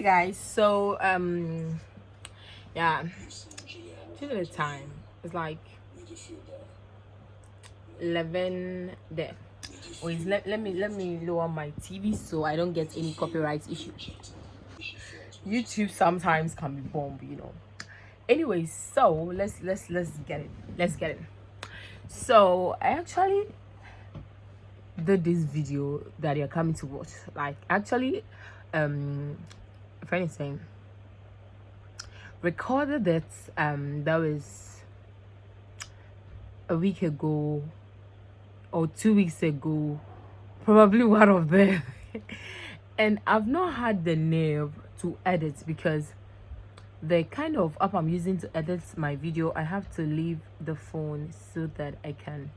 Guys, so yeah, choose the time. It's like 11 there. Wait, let me lower my TV so I don't get any copyright issue. YouTube sometimes can be bomb. Anyways, so let's get it. Let's get it. So I actually did this video that you're coming to watch. Like, actually, a friend is saying recorded it. That was a week ago or 2 weeks ago, probably one of them. And I've not had the nerve to edit because the kind of app I'm using to edit my video, I have to leave the phone so that it can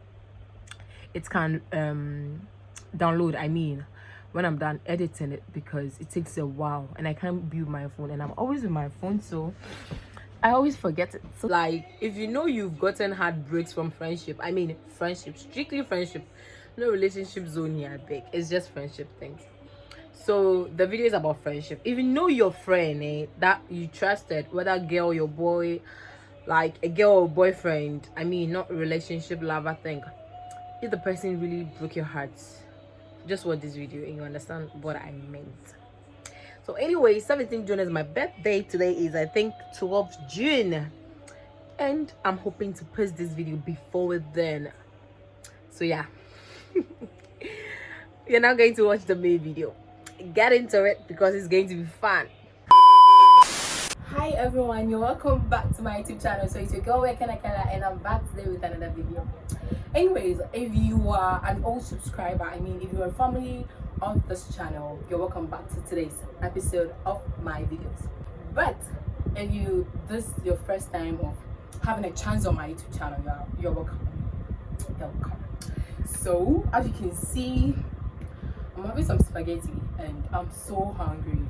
download. I mean, when I'm done editing it, because it takes a while and I can't be with my phone, and I'm always with my phone, so I always forget it. So, like, if you know you've gotten heartbreaks from friendship, I mean friendship, strictly friendship, no relationship zone here, big. It's just friendship things. So the video is about friendship. If you know your friend that you trusted, whether girl, your boy, like a girl or boyfriend, I mean not relationship lover thing, if the person really broke your heart, just watch this video and you understand what I meant. So anyway, 17th June is my birthday. Today is, I think, 12th June, and I'm hoping to post this video before then. So yeah, you're now going to watch the main video. Get into it because it's going to be fun. Hi everyone, you're welcome back to my YouTube channel. So it's your girl Kena, and I'm back today with another video. Anyways, if you are an old subscriber, I mean if you're a family of this channel, you're welcome back to today's episode of my videos. But if this is your first time of having a chance on my YouTube channel, you're welcome. You're welcome. So as you can see, I'm having some spaghetti and I'm so hungry.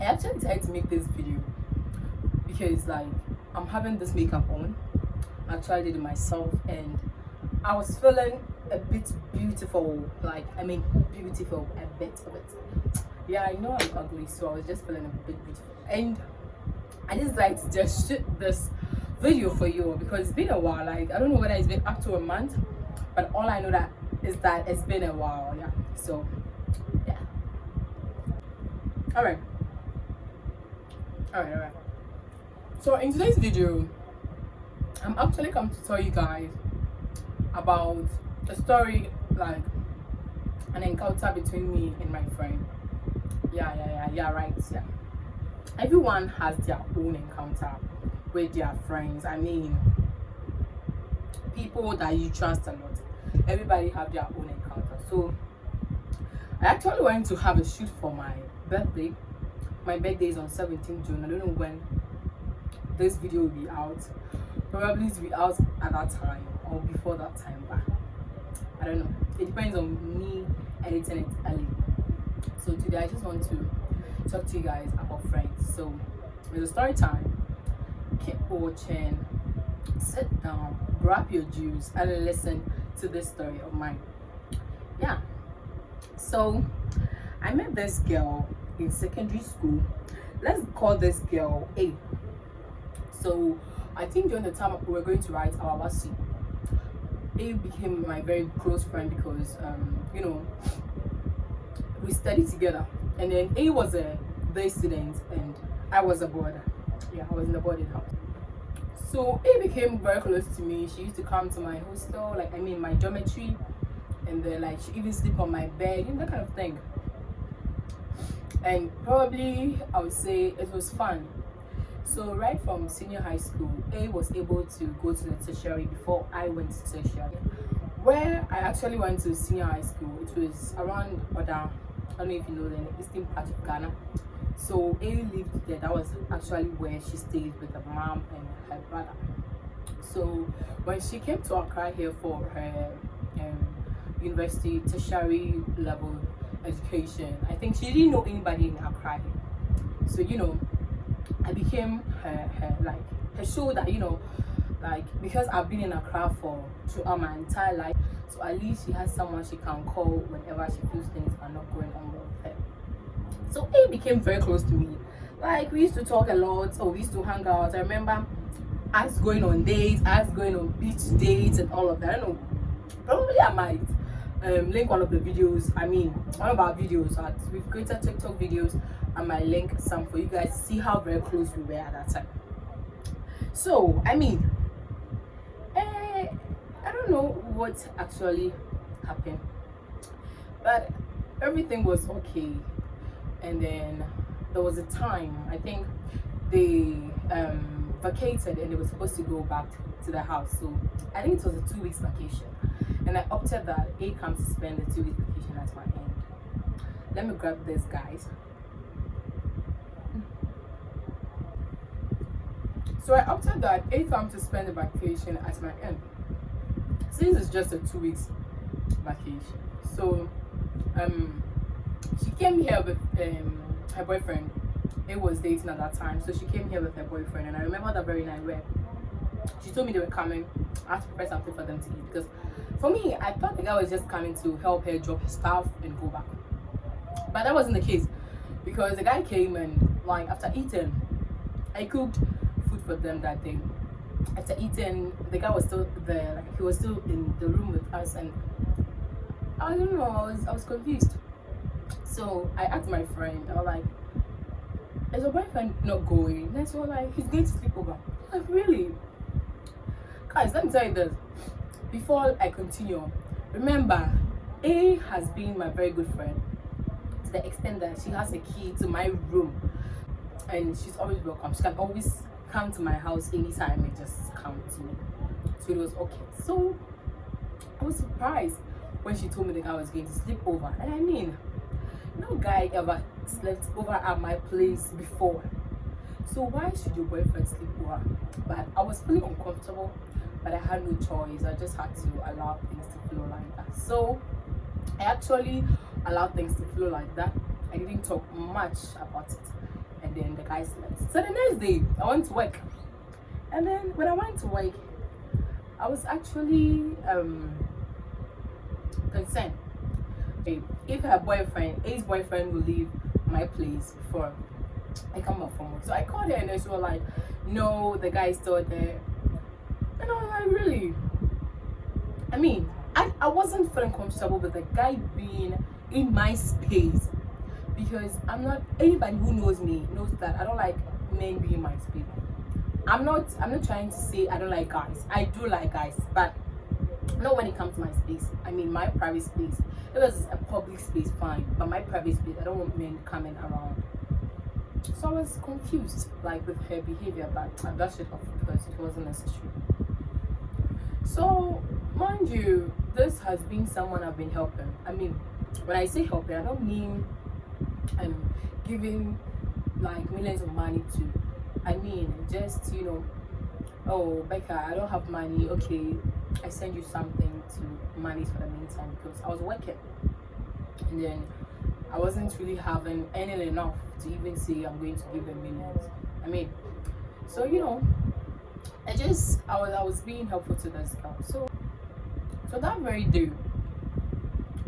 I actually decided to make this video because, like, I'm having this makeup on. I actually did it myself and I was feeling a bit beautiful. Like, I mean beautiful, a bit of it. Yeah, I know I'm ugly, so I was just feeling a bit beautiful. And I just like to just shoot this video for you because it's been a while. Like, I don't know whether it's been up to a month, but all I know that is that it's been a while. Yeah, so yeah. All right. So in today's video, I'm actually come to tell you guys about a story, like an encounter between me and my friend. Yeah. Everyone has their own encounter with their friends. I mean, people that you trust a lot. Everybody have their own encounter. So I actually went to have a shoot for my birthday. My birthday is on 17th June. I don't know when this video will be out. Probably it will be out at that time or before that time, but I don't know. It depends on me editing it early. So today I just want to talk to you guys about friends. So with the story time, keep watching, sit down, grab your juice and listen to this story of mine. Yeah. So I met this girl in secondary school. Let's call this girl A. So I think during the time we were going to write our WASI, A became my very close friend because we studied together. And then A was a day student and I was a boarder. Yeah, I was in the boarding house. So A became very close to me. She used to come to my hostel, like, I mean my dormitory, and then, like, she even sleep on my bed, that kind of thing. And probably I would say it was fun. So right from senior high school, A was able to go to the tertiary before I went to tertiary. Where I actually went to senior high school, it was around Oda, I don't know if you know, the eastern part of Ghana. So A lived there. That was actually where she stayed with her mom and her brother. So when she came to Accra here for her university tertiary level education, I think she didn't know anybody in Accra here. So I became her shoulder, like, because I've been in Accra throughout my entire life. So at least she has someone she can call whenever she feels things are not going on well with her. So A became very close to me. Like, we used to talk a lot, so we used to hang out. I remember us going on dates, us going on beach dates and all of that. I don't know, probably I might link one of the videos, one of our videos. We've created TikTok videos. I might link some for you guys to see how very close we were at that time. So I don't know what actually happened, but everything was okay. And then there was a time, I think they vacated and they were supposed to go back to the house. So I think it was a 2 weeks vacation, and I opted that A comes to spend the 2 week vacation at my end. Let me grab this, guys. So I opted that A comes to spend the vacation at my end, since it's just a 2 weeks vacation. So she came here with her boyfriend. It was dating at that time, so she came here with her boyfriend. And I remember that very night where she told me they were coming. I had to prepare something for them to eat, because for me, I thought the guy was just coming to help her drop her stuff and go back. But that wasn't the case, because the guy came and, like, after eating, I cooked food for them that day. After eating, the guy was still there, like, he was still in the room with us, and I don't know, I was confused. So I asked my friend, I was like, is your boyfriend not going? And so like, he's going to sleep over. Like, really? Guys, let me tell you this. Before I continue, remember, A has been my very good friend to the extent that she has a key to my room, and she's always welcome. She can always come to my house anytime and just come to me. So it was okay. So I was surprised when she told me the guy was going to sleep over. And no guy ever slept over at my place before, so why should your boyfriend sleep over? But I was feeling uncomfortable, but I had no choice. I just had to allow things to flow like that. So I actually allowed things to flow like that. I didn't talk much about it, and then the guy slept. So the next day I went to work, and then when I went to work, I was actually concerned if her boyfriend, A's boyfriend, will leave my place before I come back from work. So I called her, and she was like, no, the guy is still there. And I was like, really? I wasn't feeling comfortable with the guy being in my space, because anybody who knows me knows that I don't like men being in my space. I'm not trying to say I don't like guys. I do like guys, but not when it comes to my space. My private space. If it was a public space, fine, but my private space, I don't want men coming around. So I was confused, like, with her behavior, but I brushed it off because it wasn't necessary. So, mind you, this has been someone I've been helping. When I say helping, I don't mean giving like millions of money to. Just, oh, Becca, I don't have money. Okay, I send you something to manage for the meantime, because I was working, and then I wasn't really having earning enough to even say I'm going to give them millions. So I was being helpful to this girl. So that very day,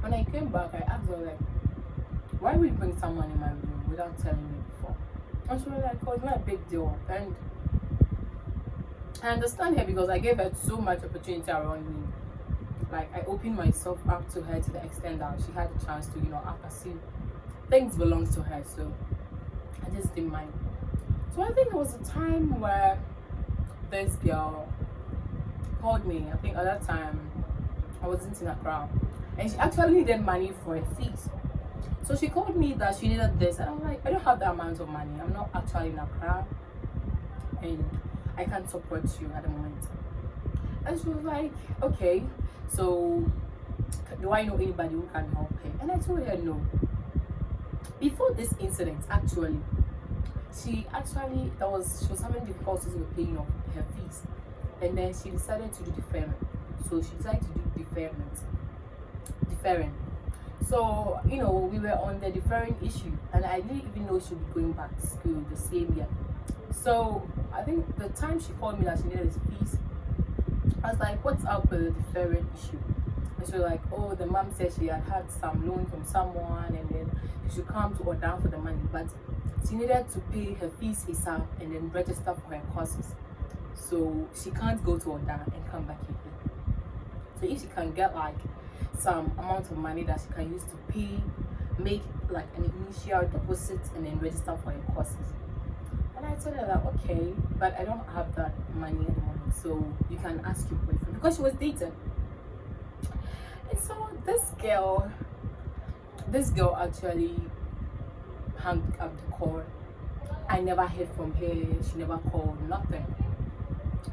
when I came back, I asked her, like, why would you bring someone in my room without telling me before? And she was like, oh, it's not a big deal. And I understand her, because I gave her so much opportunity around me. Like, I opened myself up to her to the extent that she had a chance to, after seeing things belongs to her. So I just didn't mind. So I think it was a time where this girl called me. I think at that time I wasn't in Accra, and she actually needed money for her fees. So she called me that she needed this, and I'm like, I don't have that amount of money. I'm not actually in Accra, and I can't support you at the moment. And she was like, okay, so do I know anybody who can help her? And I told her no. Before this incident, actually, she was having difficulties with paying off her fees, and then she decided to do deferment. So she decided to do deferring. So we were on the deferring issue, and I didn't even know she'd be going back to school the same year. So I think the time she called me that she needed his fees, I was like, what's up with the deferring issue? And And so like, oh, the mom said she had some loan from someone, and then she should come to Odan for the money, but she needed to pay her fees ASAP and then register for her courses. So she can't go to Odan and come back here. So if she can get like some amount of money that she can use to pay, make like an initial deposit and then register for her courses. And I told her that okay, but I don't have that money at the moment, so you can ask your boyfriend, because she was dating. And so this girl actually hung up the call. I never heard from her. She never called, nothing.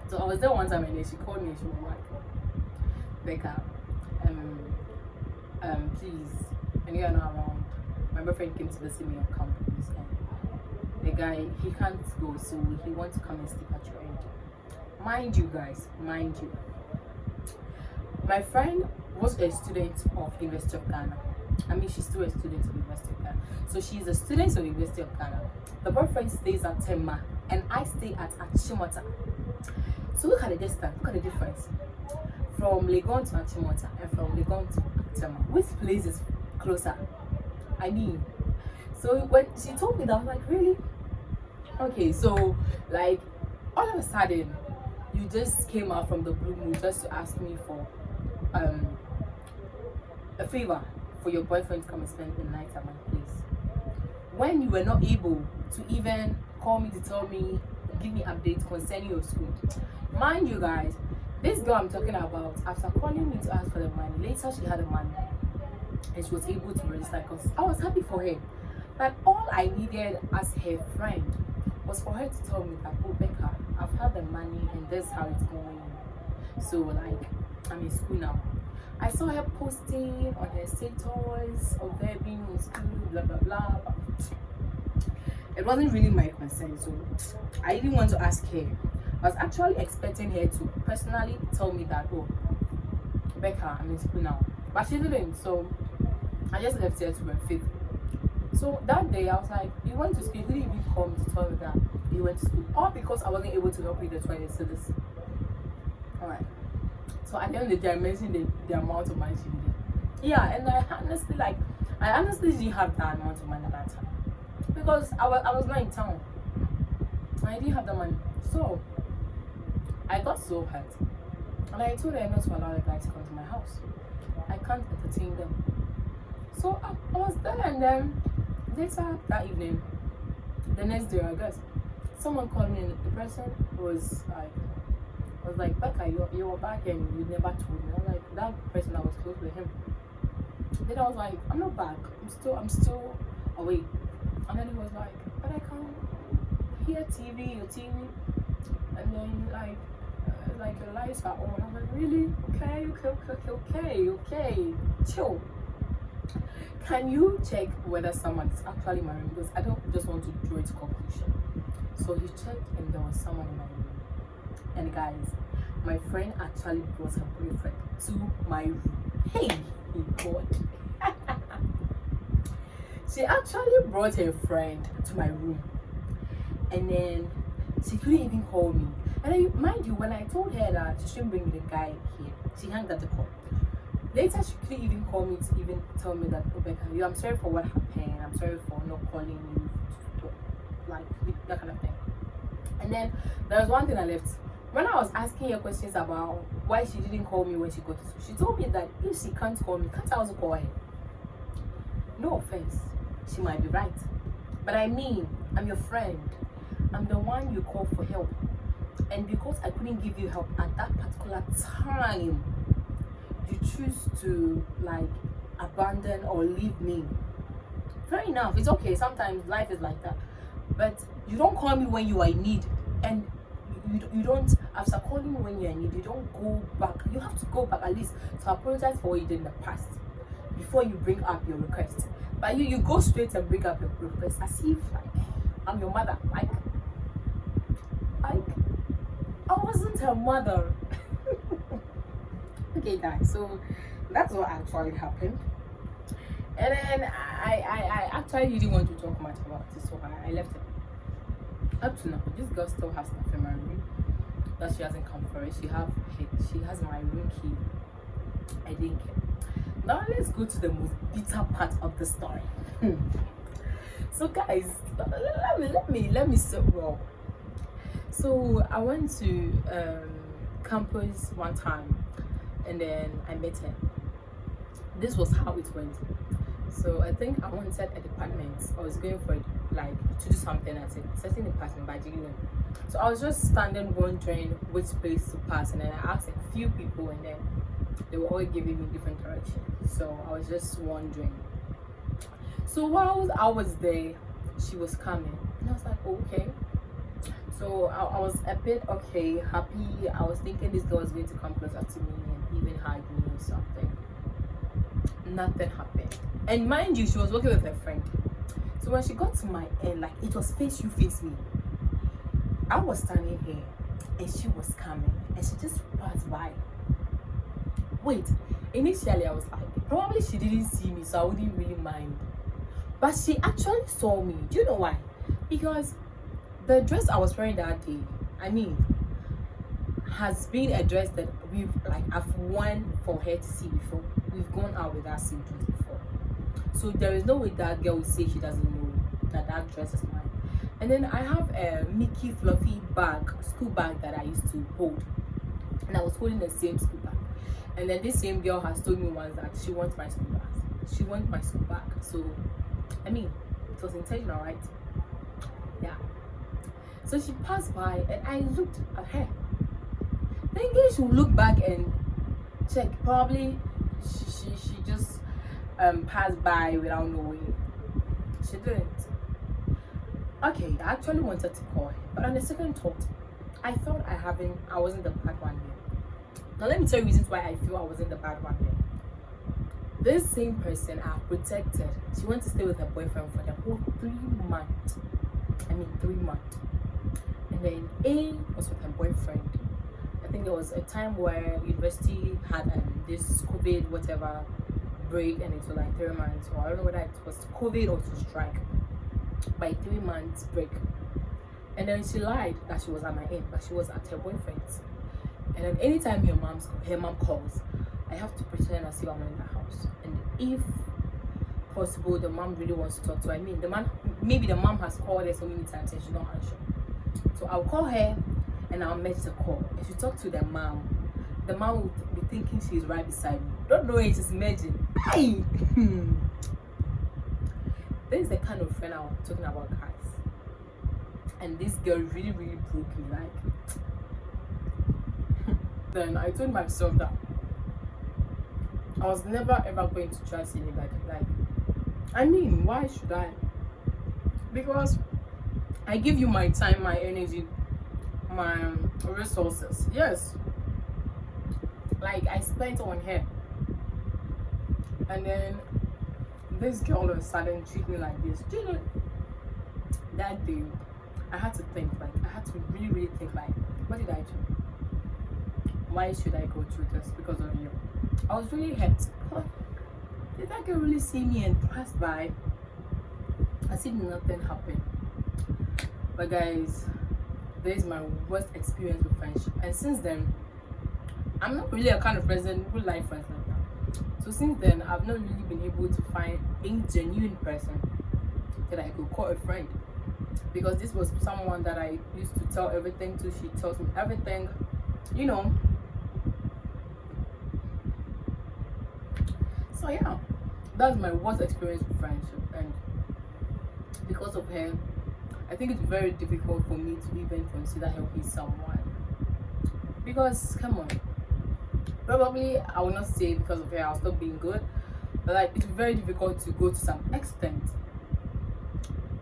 So I was there one time, and then she called me and she was like, Becca, please, and you are not around. My boyfriend came to visit me on campus, and the guy, he can't go, so he wants to come and sleep at your end. Mind you guys, mind you, my friend was a student of University of Ghana. I mean, she's still a student of University of Ghana. So she's a student of University of Ghana. The boyfriend stays at Tema, and I stay at Achimota. So look at the distance, look at the difference. From Legon to Achimota and from Legon to Tema. Which place is closer? I mean, so when she told me that, I was like, really? Okay, so like all of a sudden, you just came out from the blue moon just to ask me for a favor for your boyfriend to come and spend the night at my place, when you were not able to even call me to tell me, give me updates concerning your school. Mind you guys, this girl I'm talking about, after calling me to ask for the money, later she had the money and she was able to register, because I was happy for her. But all I needed as her friend was for her to tell me that, oh Becca, I've had the money and this is how it's going. So like, I'm in school now. I saw her posting on her status of her being in school, blah blah blah. It wasn't really my concern, so I didn't want to ask her. I was actually expecting her to personally tell me that, oh Becca, I'm in school now. But she didn't, so I just left her to her fate. So that day I was like, you went to school, you didn't even call me to tell me that you went to school. All because I wasn't able to help you the toilet service. Alright. So at the end of the day, I mentioned the amount of money she needed. Yeah, and I honestly didn't have that amount of money at that time, because I was not in town. I didn't have the money. So I got so hurt. And I told her not to allow the guy to come to my house. I can't entertain them. So I was there, and then later that evening, the next day I guess, someone called me, and the person was like, Becca, you were back and you never told me. I was like, that person, I was close with him. Then I was like, I'm not back. I'm still away. And then he was like, but I can't hear your TV. And then like your lights are on. I'm like, really? Okay. Chill. Can you check whether someone is actually in my room? Because I don't just want to draw it to conclusion. So he checked, and there was someone in my room. And guys, my friend actually brought her boyfriend to my room. Hey, God. She actually brought her friend to my room. And then she couldn't even call me. And then, mind you, when I told her that she shouldn't bring the guy here, she hung up the call. Later, she couldn't even call me to even tell me that, oh Becca, I'm sorry for what happened. I'm sorry for not calling you, like that kind of thing. And then there was one thing I left. When I was asking her questions about why she didn't call me when she got to school, she told me that if she can't call me, can't I also call her? No offense, she might be right. But I mean, I'm your friend. I'm the one you call for help. And because I couldn't give you help at that particular time, you choose to like abandon or leave me. Fair enough, it's okay. Sometimes life is like that. But you don't call me when you are in need. And you don't, after calling me when you're in need, you don't go back. You have to go back at least to apologize for what you did in the past before you bring up your request. But you go straight and bring up your request as if like I'm your mother. Like I wasn't her mother. Okay guys, so that's what actually happened. And then I actually didn't want to talk much about it, so I left it. Up to now, this girl still has stuff in my room that she hasn't come for it. She has my room key. I didn't care. Now let's go to the most bitter part of the story. So guys, let me say well. So I went to campus one time, and then I met her. This was how it went. So I think I wanted a department. I was going for like to do something at a certain department, but I didn't know. So I was just standing wondering which place to pass, and then I asked a few people, and then they were all giving me different directions. So I was just wondering. So while I was there, she was coming, and I was like, okay. So I was a bit okay, happy. I was thinking this girl was going to come closer to me and even hug me or something. Nothing happened. And mind you, she was working with her friend. So when she got to my end, like it was face to face me. I was standing here and she was coming and she just passed by. Wait, initially I was like, probably she didn't see me, so I wouldn't really mind. But she actually saw me. Do you know why? Because the dress I was wearing that day, I mean, has been a dress that I've worn for her to see before. We've gone out with that same dress before. So there is no way that girl will say she doesn't know that that dress is mine. And then I have a Mickey fluffy bag, school bag that I used to hold. And I was holding the same school bag. And then this same girl has told me once that she wants my school bag. She wants my school bag. So, I mean, it was intentional, right? Yeah. So she passed by and I looked at her. Thinking she would look back and check. Probably she just passed by without knowing. She didn't. Okay, I actually wanted to call her, but on the second thought, I thought I wasn't the bad one here. Now let me tell you reasons why I feel I wasn't the bad one here. This same person I've protected. She went to stay with her boyfriend for the whole 3 months. I mean 3 months. And then A was with her boyfriend. I think there was a time where university had this COVID whatever break, and it was like 3 months, or I don't know whether it was COVID or to strike. By 3 months break. And then she lied that she was at my end, but she was at her boyfriend's. And then anytime her mom calls, I have to pretend as if I'm in the house. And if possible, the mom really wants to talk to her. I mean, maybe the mom has called her so many times and she's not answering. So I'll call her and I'll match the call. If you talk to the mom will be thinking she's right beside me. Don't know it, just imagine. Hey! This is the kind of friend I'm talking about, guys. And this girl really broke me, like. Then I told myself that I was never ever going to trust anybody. Like, I mean, why should I? Because I give you my time, my energy, my resources. Yes. Like, I spent on her. And then this girl all of a sudden treat me like this. Do you know, that day I had to think, like, I had to really think, like, what did I do? Why should I go through this because of you? I was really hurt. Did that girl really see me and pass by as if nothing happened? But guys, this is my worst experience with friendship, and since then I'm not really a kind of person who like friends like that. So since then I've not really been able to find a genuine person that I could call a friend, because this was someone that I used to tell everything to. She tells me everything, you know. So yeah, that's my worst experience with friendship, and because of her, I think it's very difficult for me to even consider helping someone. Because come on, probably I will not say because of her I'll stop being good, but like it's very difficult to go to some extent,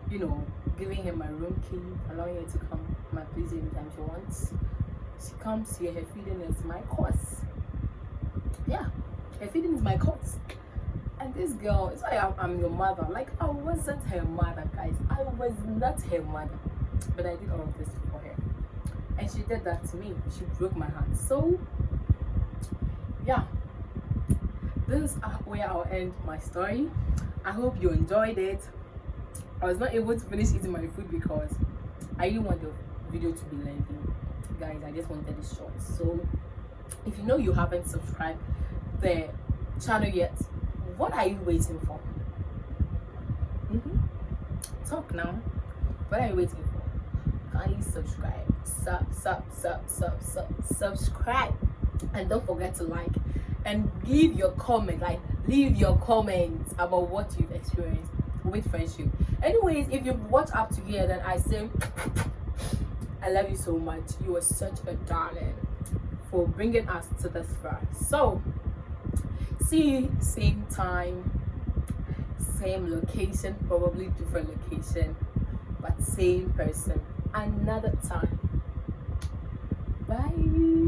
you know, giving her my room key, allowing her to come to my place anytime she wants. She comes here, her feeding is my course. Yeah, her feeding is my course. And this girl, it's like I'm your mother. Like, I wasn't her mother, guys. I was not her mother. But I did all of this for her. And she did that to me. She broke my heart. So, yeah. This is where I'll end my story. I hope you enjoyed it. I was not able to finish eating my food because I didn't want the video to be lengthy. Guys, I just wanted it short. So, if you know you haven't subscribed, the channel yet, what are you waiting for? Talk now. What are you waiting for? Kindly subscribe. Subscribe. And don't forget to like and leave your comment. Like, leave your comments about what you've experienced with friendship. Anyways, if you've watched up to here, then I say I love you so much. You are such a darling for bringing us to this far. So see you same time, same location, probably different location, but same person another time. Bye.